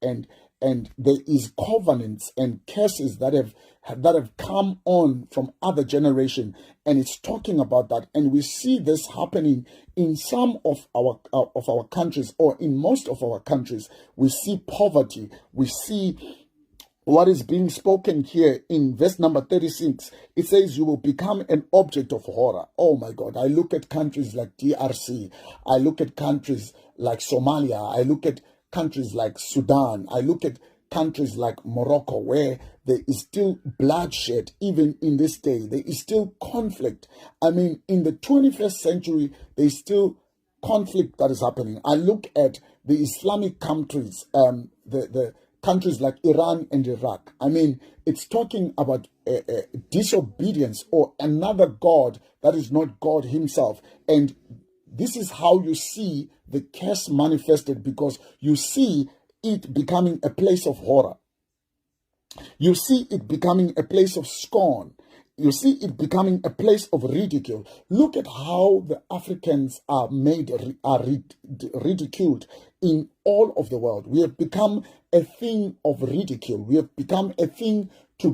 and there is covenants and curses that have come on from other generation, and it's talking about that. And we see this happening in some of our countries, or in most of our countries. We see poverty. We see what is being spoken here in verse number 36. It says, you will become an object of horror. Oh my God. I look at countries like DRC. I look at countries like Somalia. I look at countries like Sudan. I look at countries like Morocco, where there is still bloodshed. Even in this day, there is still conflict. I mean, in the 21st century, there is still conflict that is happening. I look at the Islamic countries, the countries like Iran and Iraq. I mean, it's talking about disobedience or another God that is not God himself. And this is how you see the curse manifested, because you see it becoming a place of horror. You see it becoming a place of scorn. You see it becoming a place of ridicule. Look at how the Africans are ridiculed in all of the world. We have become a thing of ridicule. We have become a thing to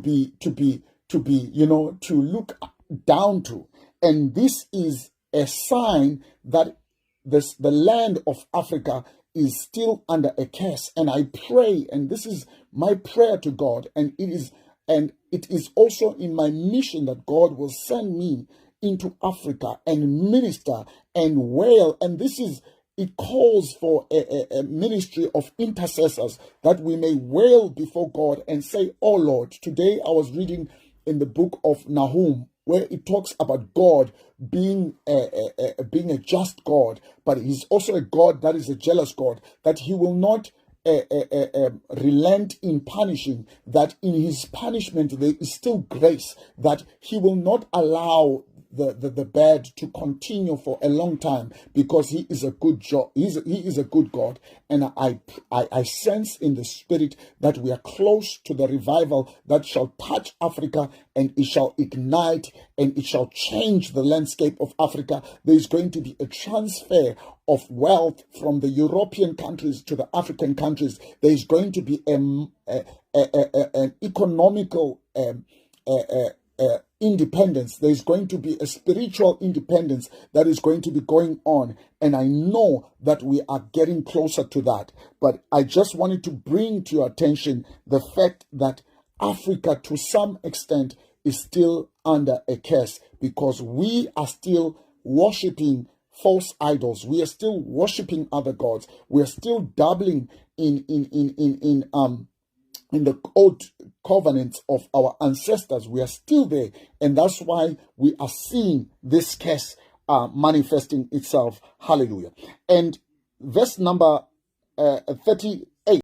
look down to. And this is a sign that the land of Africa is still under a curse. And I pray, and this is my prayer to God, and it is also in my mission that God will send me into Africa and minister and wail. And it calls for a ministry of intercessors, that we may wail before God and say, oh Lord. Today I was reading in the book of Nahum, where it talks about God being a just God, but he's also a God that is a jealous God, that he will not relent in punishing, that in his punishment there is still grace, that he will not allow the bad to continue for a long time, because he is a good he is a good God. And I sense in the spirit that we are close to the revival that shall touch Africa, and it shall ignite, and it shall change the landscape of Africa. There is going to be a transfer of wealth from the European countries to the African countries. There is going to be an economical independence. There is going to be a spiritual independence that is going to be going on. And I know that we are getting closer to that. But I just wanted to bring to your attention the fact that Africa, to some extent, is still under a curse, because we are still worshiping false idols. We are still worshiping other gods. We are still dabbling in the old covenants of our ancestors. We are still there, and that's why we are seeing this curse manifesting itself. Hallelujah. And verse number 38